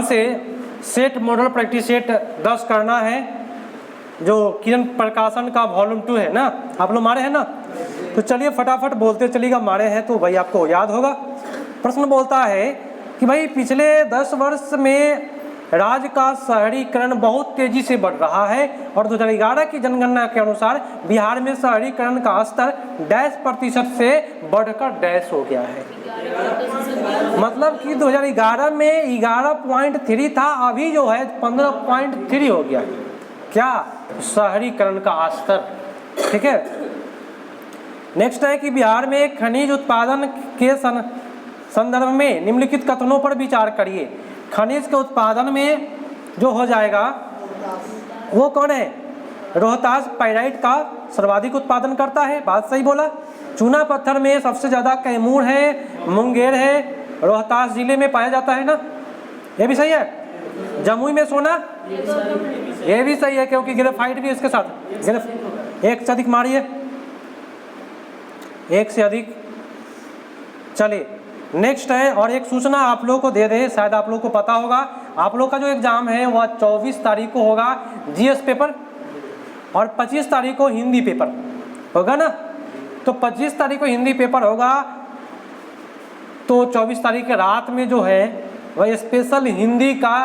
से set model practice set 10 करना है, जो किरण प्रकाशन का वॉल्यूम 2 है ना, आप लोग मारे हैं ना। तो चलिए फटाफट बोलते चलिएगा, मारे हैं तो भाई आपको याद होगा। प्रश्न बोलता है कि भाई पिछले 10 वर्ष में राज्य का शहरीकरण बहुत तेजी से बढ़ रहा है और 2011 की जनगणना के अनुसार बिहार में शहरीकरण का स्तर %% से बढ़कर डैश हो गया है। मतलब कि 2011 में 11.3 था, अभी जो है 15.3 हो गया। क्या? शहरीकरण का स्तर। ठीक है। नेक्स्ट है कि बिहार में खनिज उत्पादन के संदर्भ में निम्नलिखित कथनों पर विचार करिए। खनिज के उत्पादन में जो हो जाएगा वो कौन है? रोहतास पाइराइट का सर्वाधिक उत्पादन करता है, बात सही बोला। चूना पत्थर में सबसे ज़्यादा कैमूर है, मुंगेर है, रोहतास जिले में पाया जाता है ना, ये भी सही है। जमुई में सोना, ये भी सही है क्योंकि ग्रेफाइट भी इसके साथ। एक से अधिक मारिए, एक से अधिक। चलिए नेक्स्ट है, और एक सूचना आप लोगों को दे दे, शायद आप लोगों को पता होगा, आप लोग का जो एग्ज़ाम है वह 24 तारीख को होगा जीएस पेपर, और 25 तारीख को हिंदी पेपर होगा ना। तो 25 तारीख को हिंदी पेपर होगा, तो 24 तारीख के रात में जो है वह स्पेशल हिंदी का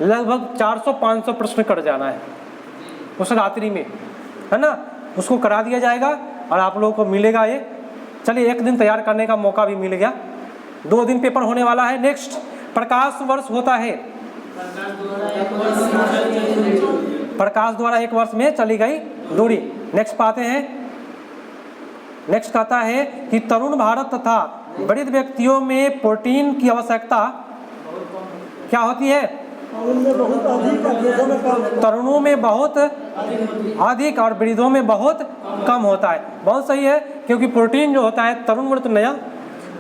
लगभग 400-500 प्रश्न कर जाना है उस रात्रि में, है ना। उसको करा दिया जाएगा और आप लोगों को मिलेगा ये। चलिए एक दिन तैयार करने का मौका भी मिल गया, 2 दिन पेपर होने वाला है। नेक्स्ट, प्रकाश वर्ष होता है, प्रकाश द्वारा 1 वर्ष में चली गई दूरी। नेक्स्ट पाते हैं। नेक्स्ट कहता है कि तरुण भारत तथा वृद्ध व्यक्तियों में प्रोटीन की आवश्यकता क्या होती है? तरुणों में बहुत अधिक और वृद्धों में बहुत कम होता है। बहुत सही है, क्योंकि प्रोटीन जो होता है तरुण वर्ग नया,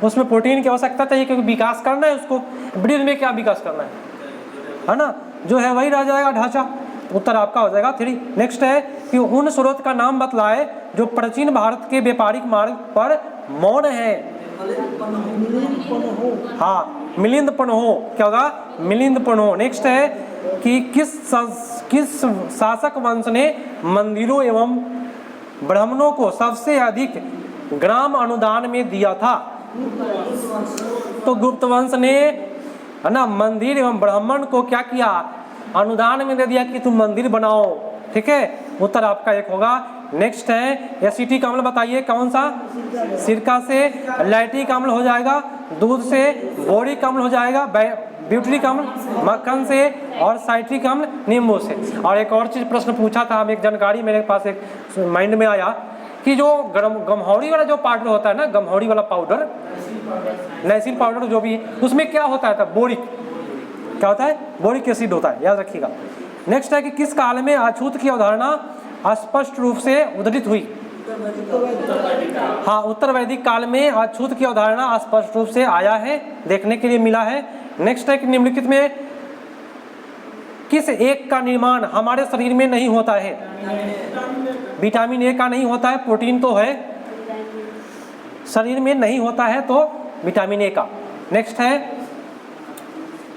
उसमें प्रोटीन की आवश्यकता चाहिए क्योंकि विकास करना है उसको। वृद्ध में क्या विकास करना है ना, जो है वही रह जाएगा ढांचा। उत्तर आपका हो जाएगा 3। नेक्स्ट है कि उन स्रोत का नाम बतलाए जो प्राचीन भारत के व्यापारिक मार्ग पर मौन है। हाँ, मिलिंद पन्हो, क्या होगा? मिलिंद पन्हो। नेक्स्ट है कि किस शासक वंश ने मंदिरों एवं ब्राह्मणों को सबसे अधिक ग्राम अनुदान में दिया था? तो गुप्त वंश ने, है ना, मंदिर एवं ब्राह्मण को क्या किया? अनुदान में दे दिया कि तुम मंदिर बनाओ। ठीक है, उत्तर आपका 1 होगा। नेक्स्ट है एसिटिक अम्ल, बताइए कौन सा? सिरका से। लैक्टिक अम्ल हो जाएगा दूध से। बोरिक अम्ल हो जाएगा ब्यूटरिक अम्ल मक्खन से। और साइट्रिक अम्ल नींबू से। और एक और चीज़ प्रश्न पूछा था, हम एक जानकारी मेरे पास एक माइंड में आया कि जो गम्हौरी वाला जो पाउडर होता है ना, गम्हौरी वाला पाउडर, नाइसिल पाउडर जो भी है, उसमें क्या होता है? बोरिक, क्या होता है? बोरिक एसिड होता है, याद रखिएगा। नेक्स्ट है कि किस काल में अछूत की अवधारणा स्पष्ट रूप से उद्धृत हुई? हाँ, उत्तर वैदिक काल में अछूत की अवधारणा स्पष्ट रूप से आया है, देखने के लिए मिला है। नेक्स्ट है कि निम्नलिखित में किस एक का निर्माण हमारे शरीर में नहीं होता है? विटामिन ए का नहीं होता है, प्रोटीन तो है, शरीर में नहीं होता है तो विटामिन ए का। नेक्स्ट है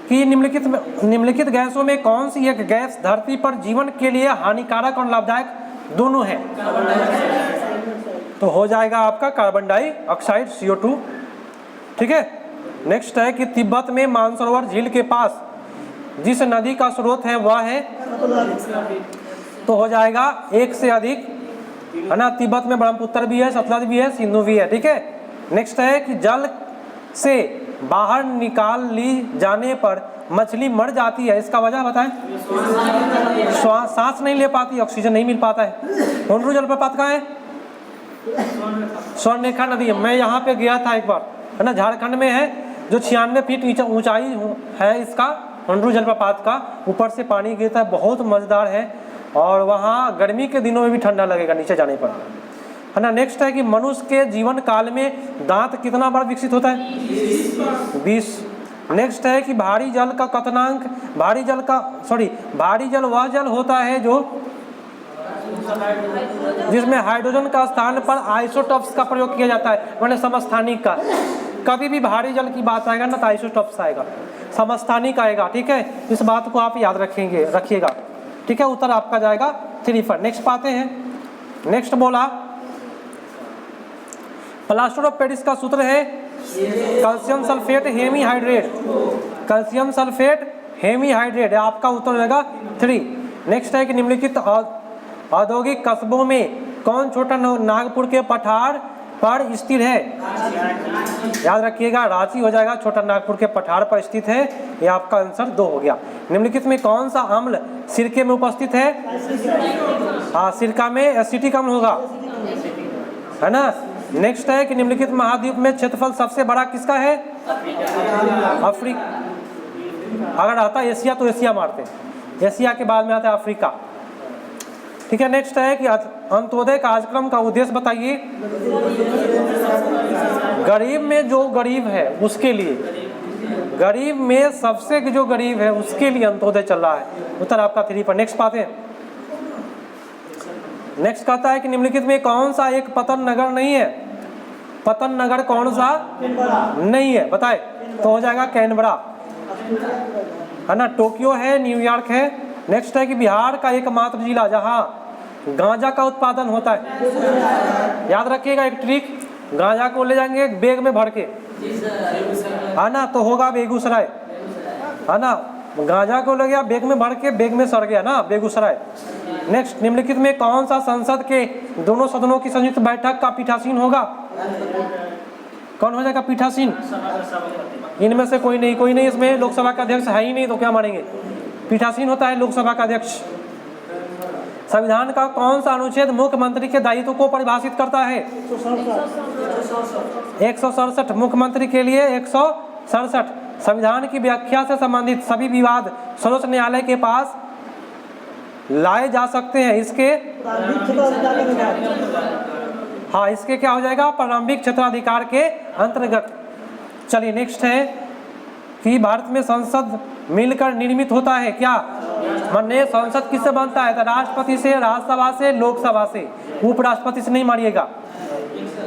कि निम्नलिखित गैसों में कौन सी एक गैस धरती पर जीवन के लिए हानिकारक और लाभदायक दोनों है? तो हो जाएगा आपका कार्बन डाइऑक्साइड CO2। ठीक है। नेक्स्ट है कि तिब्बत में मानसरोवर झील के पास जिस नदी का स्रोत है वह है? तो हो जाएगा 1 से अधिक, है ना। तिब्बत में ब्रह्मपुत्र भी है, सतलज भी है, सिंधु भी है। ठीक है। नेक्स्ट है कि जल से बाहर निकाल ली जाने पर मछली मर जाती है, इसका वजह बताएं? सांस नहीं ले पाती, ऑक्सीजन नहीं मिल पाता है। होनरू जलप्रपात कहाँ है? स्वर्णरेखा नदी है। मैं यहाँ पे गया था एक बार, है ना, झारखंड में है, जो 96 फीट ऊंचाई है इसका, होनरू जलप्रपात का। ऊपर से पानी गिरता है, बहुत मजेदार है, और वहाँ गर्मी के दिनों में भी ठंडा लगेगा नीचे जाने पर, है ना। नेक्स्ट है कि मनुष्य के जीवन काल में दांत कितना बार विकसित होता है? 20। नेक्स्ट है कि भारी जल का कथनांक, भारी जल वह जल होता है जो जिसमें हाइड्रोजन का स्थान पर आइसोटॉप्स का प्रयोग किया जाता है, माने समस्थानिक का। कभी भी भारी जल की बात आएगा ना तो आइसोटॉप्स आएगा। समस्थानिक आएगा, ठीक है। इस बात को आप याद रखिएगा, ठीक है। उत्तर आपका जाएगा 3 पर। नेक्स्ट पाते हैं। नेक्स्ट बोला प्लास्टर ऑफ पेरिस का सूत्र है calcium sulphate hemihydrate, calcium sulphate hemihydrate, आपका उत्तर रहेगा 3। नेक्स्ट है कि निम्नलिखित औद्योगिक कस्बों में कौन छोटा नागपुर के पठार पर स्थित है? याद रखिएगा, रांची हो जाएगा, छोटा नागपुर के पठार पर स्थित है। ये आपका आंसर 2 हो गया। निम्नलिखित में कौन सा अम्ल सिरके में उपस्थित है? हाँ, सिरका में एसिटिक अम्ल होगा, है ना। नेक्स्ट है कि निम्नलिखित महाद्वीप में क्षेत्रफल सबसे बड़ा किसका है? अफ्रीका। अगर आता एशिया तो एशिया मारते, एशिया के बाद में आता है अफ्रीका, ठीक है। नेक्स्ट है कि अंत्योदय कार्यक्रम का उद्देश्य बताइए। गरीब में जो गरीब है उसके लिए, गरीब में सबसे जो गरीब है उसके लिए अंत्योदय चल रहा है। उत्तर आपका 3 पर। नेक्स्ट पाते हैं। नेक्स्ट कहता है कि निम्नलिखित में कौन सा एक पतन नगर नहीं है? पतन नगर कौन सा नहीं है बताए? तो हो जाएगा कैनबरा, है ना। टोक्यो है, न्यूयॉर्क है। नेक्स्ट है कि बिहार का एकमात्र जिला जहां गांजा का उत्पादन होता है। याद रखिएगा एक ट्रिक, गांजा को ले जाएंगे बैग में भर के, है ना, तो होगा बेगूसराय, है ना। गांजा को ले गया बैग में भर के, बैग में सड़ गया ना, बेगूसराय। नेक्स्ट, निम्नलिखित में कौन सा संसद के दोनों सदनों की संयुक्त बैठक का पीठासीन होगा? कौन हो जाएगा पीठासीन? इनमें से कोई नहीं, इसमें लोकसभा का अध्यक्ष है ही नहीं, तो क्या मानेंगे? पीठासीन होता है लोकसभा का अध्यक्ष। संविधान का कौन सा अनुच्छेद मुख्यमंत्री के दायित्व को परिभाषित करता है? 167। मुख्यमंत्री के लिए 167। संविधान की व्याख्या से संबंधित सभी विवाद सर्वोच्च न्यायालय के पास लाए जा सकते हैं। इसके हाँ, इसके क्या हो जाएगा? प्रारंभिक क्षेत्राधिकार के अंतर्गत। चलिए नेक्स्ट है कि भारत में संसद मिलकर निर्मित होता है क्या? माने संसद किससे बनता है? तो राष्ट्रपति से, राज्यसभा से, लोकसभा से, उपराष्ट्रपति से नहीं मारिएगा,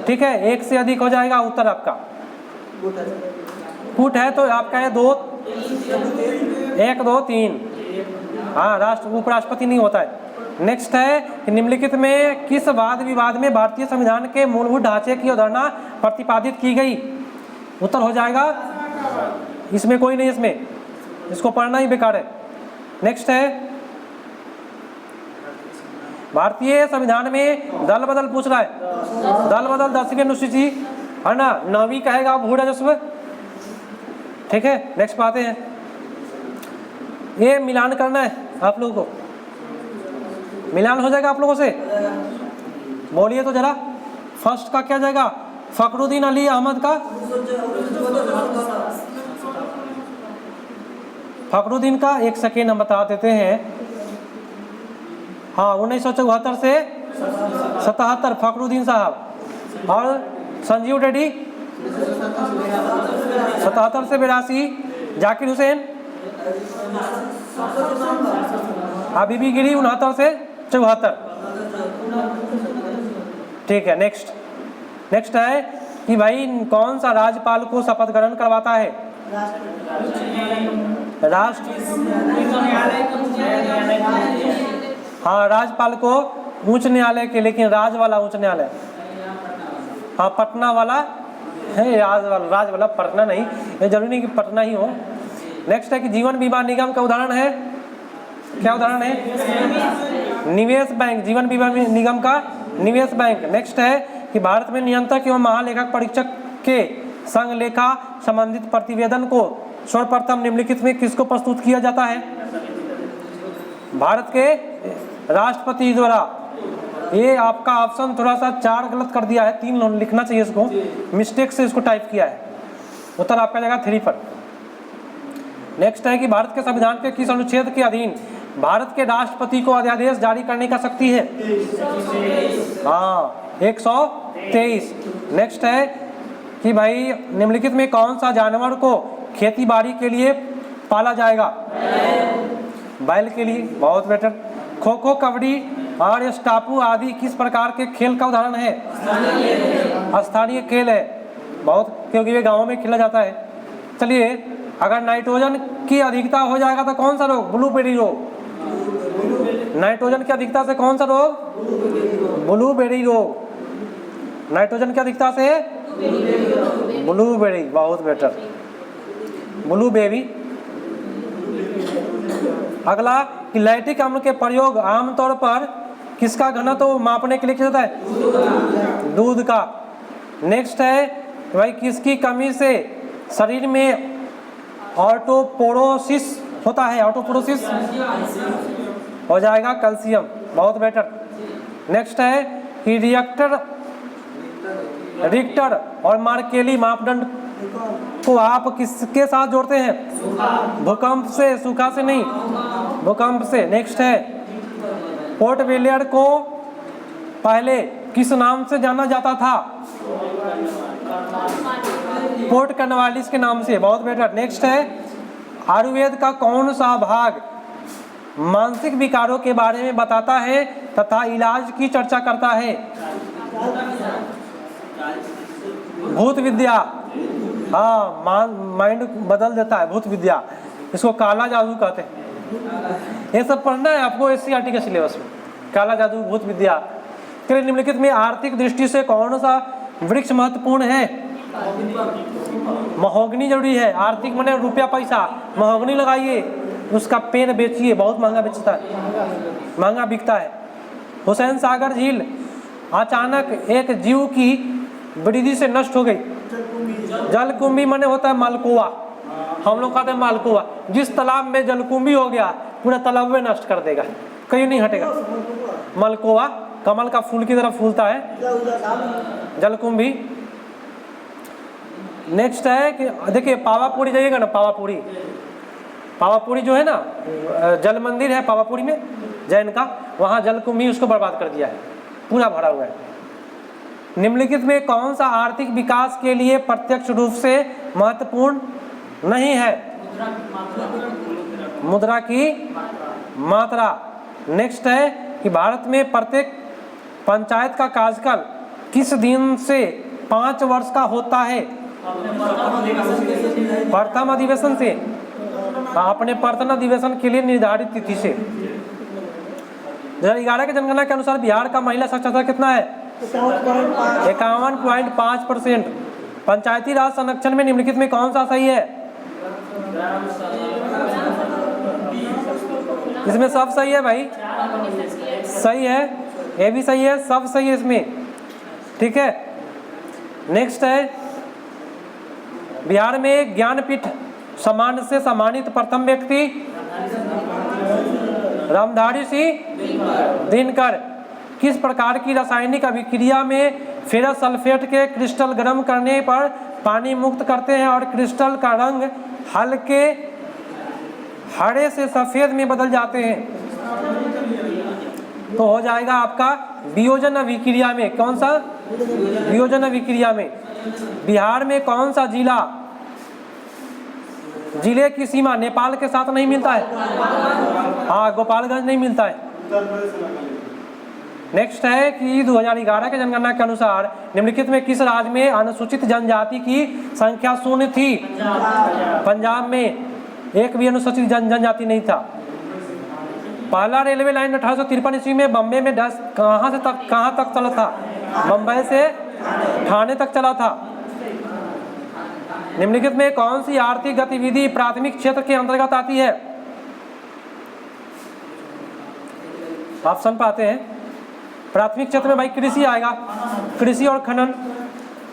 ठीक है। एक से अधिक हो जाएगा उत्तर आपका। फुट है तो आपका है 2, 1, 2, 3। हाँ, उपराष्ट्रपति नहीं होता है। नेक्स्ट है कि निम्नलिखित में किस वाद विवाद में भारतीय संविधान के मूलभूत ढांचे की अवधारणा प्रतिपादित की गई? उत्तर हो जाएगा, इसमें कोई नहीं, इसमें इसको पढ़ना ही बेकार है। नेक्स्ट है भारतीय संविधान में दल बदल पूछ रहा है। दल बदल 10वीं अनुसूची, है ना, 9वीं कहेगा भू राजस्व, ठीक है। नेक्स्ट बातें हैं, ये मिलान करना है आप लोगों को, मिलान हो जाएगा आप लोगों से, बोलिए तो जरा। फर्स्ट का क्या जाएगा? फखरुद्दीन अली अहमद का, फखरुद्दीन का 1 सेकेंड हम बता देते हैं। हाँ, 1974 से 77 फखरुद्दीन साहब। और संजीव रेड्डी 77 से 82, जाकिर हुसैन, हबीबी गिरी 69 से 74, ठीक है। नेक्स्ट है कि भाई कौन सा राज्यपाल को शपथ ग्रहण करवाता है? हाँ, राज्यपाल को उच्च न्यायालय के, लेकिन राज वाला उच्च न्यायालय, हाँ पटना वाला है, राज वाला पटना नहीं, ये जरूरी नहीं कि पटना ही हो। नेक्स्ट है कि जीवन बीमा निगम का उदाहरण है, क्या उदाहरण है? निवेश बैंक, जीवन बीमा निगम का निवेश बैंक। नेक्स्ट है कि भारत में नियंत्रक एवं महालेखक परीक्षक के संघ लेखा संबंधित प्रतिवेदन को सर्वप्रथम निम्नलिखित में किसको प्रस्तुत किया जाता है? भारत के राष्ट्रपति द्वारा। ये आपका ऑप्शन थोड़ा सा 4 गलत कर दिया है, 3 लिखना चाहिए इसको, मिस्टेक से इसको टाइप किया है। उत्तर आपका जाएगा 3 पर। नेक्स्ट है कि भारत के संविधान के किस अनुच्छेद के अधीन भारत के राष्ट्रपति को अध्यादेश जारी करने का शक्ति है? हाँ, 123। नेक्स्ट है कि भाई निम्नलिखित में कौन सा जानवर को खेती बाड़ी के लिए पाला जाएगा? बैल के लिए, बहुत बेटर। खो खो, कबड्डी और स्टापू आदि किस प्रकार के खेल का उदाहरण है? स्थानीय खेल है, बहुत, क्योंकि ये गाँव में खेला जाता है। चलिए अगर नाइट्रोजन की अधिकता हो जाएगा तो कौन सा रोग? ब्लूबेरी रोग। नाइट्रोजन की अधिकता से कौन सा रोग? ब्लूबेरी रोग। नाइट्रोजन की अधिकता से ब्लूबेरी, बहुत बेटर, ब्लूबेरी। अगला कि लैक्टिक अम्ल के प्रयोग आमतौर पर किसका घनत्व मापने के लिए किया जाता है? दूध का। नेक्स्ट है भाई किसकी कमी से शरीर में ऑटोपोरोसिस होता है? ऑटोपोरोसिस हो जाएगा कैल्शियम, बहुत बेटर। नेक्स्ट है कि रिक्टर और मार्केली मापदंड को आप किसके साथ जोड़ते हैं? भूकंप से, सूखा से नहीं, भूकंप से। नेक्स्ट है पोर्ट विलियर को पहले किस नाम से जाना जाता था? पोर्ट कर्नवालिस के नाम से, बहुत बेटर। नेक्स्ट है आयुर्वेद का कौन सा भाग मानसिक विकारों के बारे में बताता है तथा इलाज की चर्चा करता है? भूत विद्या, हाँ, माइंड बदल देता है, भूत विद्या, इसको काला जादू कहते हैं। ये सब पढ़ना है आपको एससीईआरटी के सिलेबस में, काला जादू, भूत विद्या। फिर निम्नलिखित में आर्थिक दृष्टि से कौन सा वृक्ष महत्वपूर्ण है? महोगनी जरूरी है। आर्थिक माने रुपया पैसा, महोगनी लगाइए, उसका पेड़ बेचिए, बहुत महंगा बेचता है, महंगा बिकता है। हुसैन सागर झील अचानक एक जीव की वृद्धि से नष्ट हो गई। जलकुंभी माने होता है मालकुआ, हम लोग कहते हैं मालकुआ। जिस तालाब में जलकुंभी हो गया पूरा तालाब में नष्ट कर देगा, कहीं नहीं हटेगा। मालकुआ कमल का फूल की तरह फूलता है, जलकुंभी। नेक्स्ट है कि देखिए पावापुरी जाइएगा ना, पावापुरी, पावापुरी जो है ना जल मंदिर है पावापुरी में जैन का, वहाँ जलकुंभी उसको बर्बाद कर दिया है, पूरा भरा हुआ है। निम्नलिखित में कौन सा आर्थिक विकास के लिए प्रत्यक्ष रूप से महत्वपूर्ण नहीं है? मुद्रा की मात्रा। नेक्स्ट है कि भारत में प्रत्येक पंचायत का कार्यकाल किस दिन से 5 वर्ष का होता है? प्रथम अधिवेशन से, अपने प्रथम अधिवेशन के लिए निर्धारित तिथि से। 2011 की जनगणना के अनुसार बिहार का महिला साक्षरता कितना है? 51.5%। पंचायती राज संरक्षण में निम्नलिखित में कौन सा सही है? इसमें सब सही है भाई, सही है, ये भी सही है, सब सही है इसमें, ठीक है। नेक्स्ट है बिहार में ज्ञानपीठ सम्मान से सम्मानित प्रथम व्यक्ति रामधारी सिंह दिनकर किस प्रकार की रासायनिक अभिक्रिया में फेरस सल्फेट के क्रिस्टल गर्म करने पर पानी मुक्त करते हैं और क्रिस्टल का रंग हल्के हरे से सफेद में बदल जाते हैं? तो हो जाएगा आपका वियोजन अभिक्रिया में। कौन सा? वियोजन अभिक्रिया में। बिहार में कौन सा जिला, जिले की सीमा नेपाल के साथ नहीं मिलता है? हाँ, गोपालगंज नहीं मिलता है। नेक्स्ट है कि 2011 के जनगणना के अनुसार निम्नलिखित में किस राज्य में अनुसूचित जनजाति की संख्या 0 थी? पंजाब में एक भी अनुसूचित जनजाति नहीं था। पहला रेलवे लाइन 1853 ईस्वी में बम्बई में कहाँ तक चला था? बम्बई से ठाणे तक चला था। निम्नलिखित में कौन सी आर्थिक गतिविधि प्राथमिक क्षेत्र के अंतर्गत आती है? ऑप्शन पाते हैं। प्राथमिक क्षेत्र में भाई कृषि आएगा, कृषि और खनन,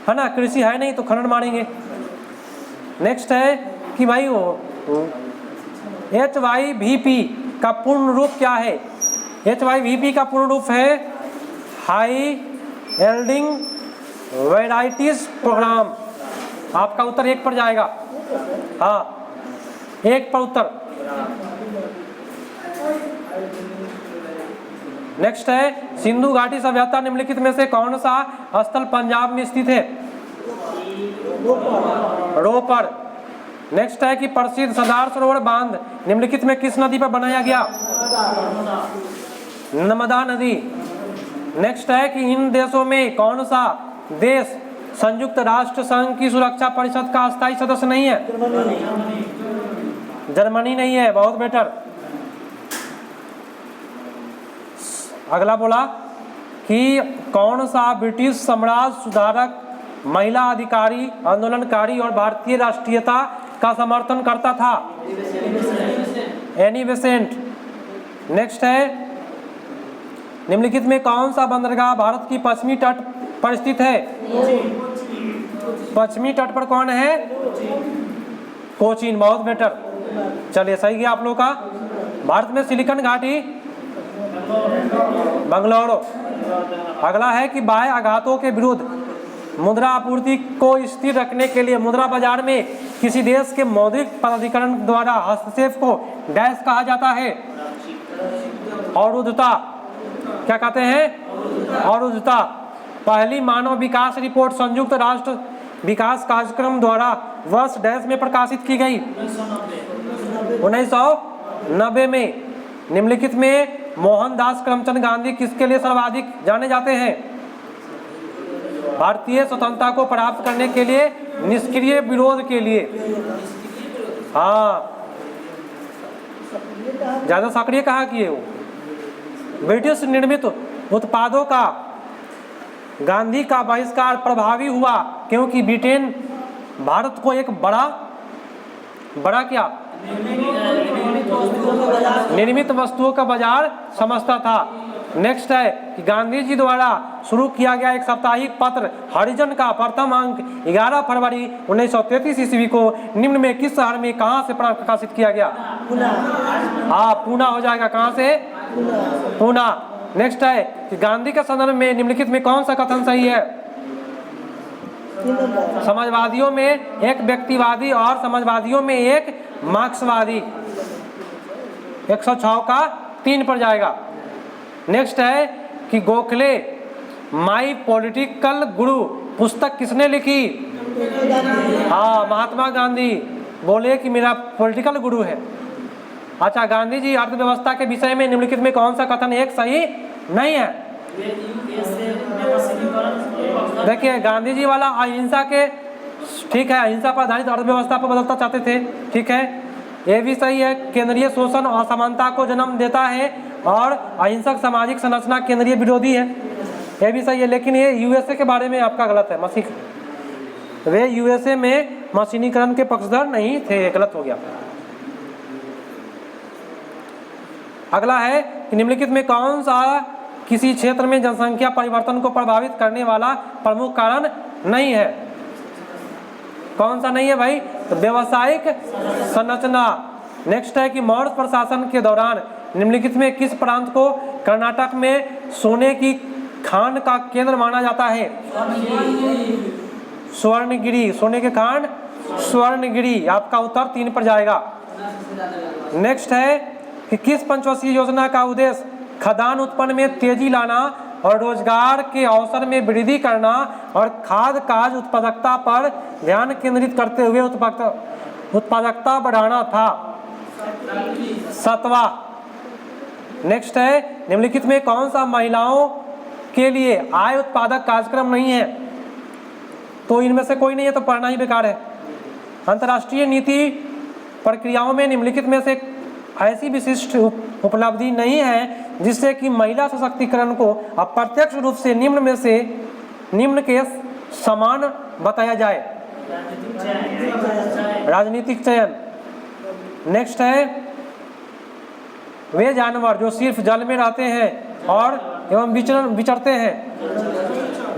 है ना, कृषि है नहीं तो खनन मानेंगे। नेक्स्ट है कि भाई वो HYVP का पूर्ण रूप क्या है? HYVP का पूर्ण रूप है हाई यील्डिंग वैरायटीज प्रोग्राम। आपका उत्तर 1 पर जाएगा, हाँ 1 पर उत्तर। नेक्स्ट है सिंधु घाटी सभ्यता निम्नलिखित में से कौन सा स्थल पंजाब में स्थित है? रोपर। नेक्स्ट है कि प्रसिद्ध सरदार सरोवर बांध निम्नलिखित में किस नदी पर बनाया गया? नर्मदा नदी। नेक्स्ट है कि इन देशों में कौन सा देश संयुक्त राष्ट्र संघ की सुरक्षा परिषद का अस्थायी सदस्य नहीं है? जर्मनी नहीं है, बहुत बेटर। अगला बोला कि कौन सा ब्रिटिश साम्राज्य सुधारक, महिला अधिकारी, आंदोलनकारी और भारतीय राष्ट्रीयता का समर्थन करता था? Annie Besant. नेक्स्ट है, निम्नलिखित में कौन सा बंदरगाह भारत की पश्चिमी तट पर स्थित है? पश्चिमी तट पर कौन है? कोचीन, बहुत बेटर। चलिए सही गया आप लोग का। भारत में सिलिकॉन घाटी, बंगलौर। अगला है कि बाह्य आघातों के विरुद्ध मुद्रा आपूर्ति को स्थिर रखने के लिए मुद्रा बाजार में किसी देश के मौद्रिक प्राधिकरण द्वारा हस्तक्षेप को डैश कहा जाता है? अवरुद्धता। क्या कहते हैं? अवरुद्धता। पहली मानव विकास रिपोर्ट संयुक्त राष्ट्र विकास कार्यक्रम द्वारा वर्ष डैश में प्रकाशित की गई? 1990 में। निम्नलिखित में मोहनदास करमचंद गांधी किसके लिए सर्वाधिक जाने जाते हैं? भारतीय स्वतंत्रता को प्राप्त करने के लिए निष्क्रिय विरोध के लिए। हाँ, ज्यादा सक्रिय कहा किए वो। ब्रिटिश निर्मित उत्पादों का गांधी का बहिष्कार प्रभावी हुआ क्योंकि ब्रिटेन भारत को एक बड़ा क्या निर्मित वस्तुओं का बाजार समझता था। नेक्स्ट है कि गांधी जी द्वारा शुरू किया गया एक साप्ताहिक पत्र हरिजन का प्रथम अंक 11 फरवरी 1933 ईस्वी को निम्न में किस शहर में कहां से प्रकाशित किया गया? हाँ, पूना हो जाएगा। कहां से? पूना। नेक्स्ट है कि गांधी के संदर्भ में निम्नलिखित में कौन सा कथन सही है? समाजवादियों में एक व्यक्तिवादी और समाजवादियों में एक मार्क्सवादी। 106 का 3 पर जाएगा। नेक्स्ट है कि गोखले माई पॉलिटिकल गुरु पुस्तक किसने लिखी? हाँ, महात्मा गांधी बोले कि मेरा पॉलिटिकल गुरु है। अच्छा, गांधी जी अर्थव्यवस्था के विषय में निम्नलिखित में कौन सा कथन एक सही नहीं है? देखिए, गांधी जी वाला अहिंसा के, ठीक है, अहिंसा पर आधारित अर्थव्यवस्था पर बदलता चाहते थे, ठीक है, ये भी सही है। केंद्रीय शोषण और असमानता को जन्म देता है और अहिंसक सामाजिक संरचना केंद्रीय विरोधी है, ये भी सही है। लेकिन ये यूएसए के बारे में आपका गलत है। वे यूएसए में मशीनीकरण के पक्षधर नहीं थे, गलत हो गया। अगला है कि निम्नलिखित में कौन सा किसी क्षेत्र में जनसंख्या परिवर्तन को प्रभावित करने वाला प्रमुख कारण नहीं है? कौन सा नहीं है भाई? तो व्यवसायिक संरचना। नेक्स्ट है कि मौर्य प्रशासन के दौरान निम्नलिखित में किस प्रांत को कर्नाटक में सोने की खान का केंद्र माना जाता है? स्वर्णगिरी। सोने के खान स्वर्णगिरी। आपका उत्तर 3 पर जाएगा। नेक्स्ट है कि किस पंचवर्षीय योजना का उद्देश्य खदान उत्पन्न में तेजी लाना और रोजगार के अवसर में वृद्धि करना और खाद्य काज उत्पादकता पर ध्यान केंद्रित करते हुए उत्पादकता बढ़ाना था? 7वां। नेक्स्ट है निम्नलिखित में कौन सा महिलाओं के लिए आय उत्पादक कार्यक्रम नहीं है? तो इनमें से कोई नहीं है तो पढ़ना ही बेकार है। अंतर्राष्ट्रीय नीति प्रक्रियाओं में निम्नलिखित में से ऐसी विशिष्ट उपलब्धि नहीं है जिससे कि महिला सशक्तिकरण को अप्रत्यक्ष रूप से निम्न के समान बताया जाए? राजनीतिक चयन। नेक्स्ट है वे जानवर जो सिर्फ जल में रहते हैं और एवं विचरते हैं?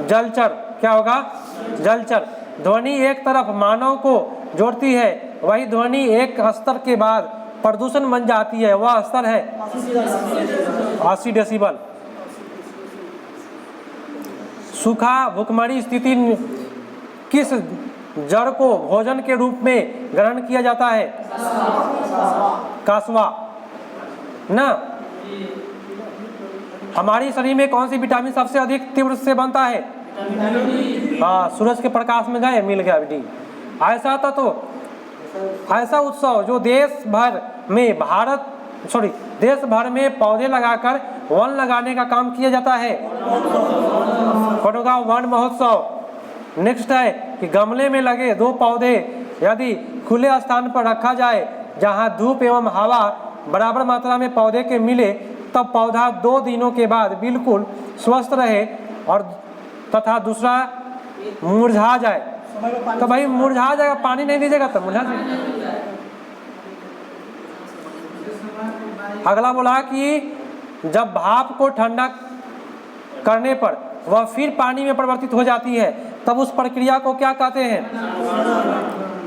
जलचर। क्या होगा? जलचर। ध्वनि एक तरफ मानव को जोड़ती है, वही ध्वनि एक स्तर के बाद प्रदूषण बन जाती है, वह स्तर है 80 डेसिबल। सूखा भूखमरी स्थिति किस जड़ को भोजन के रूप में ग्रहण किया जाता है? कासवा ना। हमारी शरीर में कौन सी विटामिन सबसे अधिक तीव्र से बनता है? हाँ, सूरज के प्रकाश में गए, मिल गया डी। ऐसा उत्सव जो देश भर में पौधे लगाकर वन लगाने का काम किया जाता है? कोडगांव वन महोत्सव। नेक्स्ट है कि गमले में लगे 2 पौधे यदि खुले स्थान पर रखा जाए जहाँ धूप एवं हवा बराबर मात्रा में पौधे के मिले तब पौधा 2 दिनों के बाद बिल्कुल स्वस्थ रहे और तथा दूसरा मुरझा जाए। तो भाई मुरझा जाएगा, पानी नहीं दीजिएगा तो मुरझा जाएगा। अगला बोला कि जब भाप को ठंडा करने पर वह फिर पानी में परिवर्तित हो जाती है तब उस प्रक्रिया को क्या कहते हैं?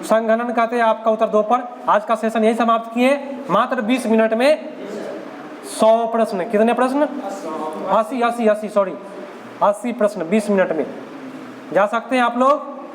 संघनन कहते हैं। आपका उत्तर 2 पर। आज का सेशन यही समाप्त किए। मात्र 20 मिनट में 100 प्रश्न। कितने प्रश्न? 80 प्रश्न 20 मिनट में। जा सकते हैं आप लोग।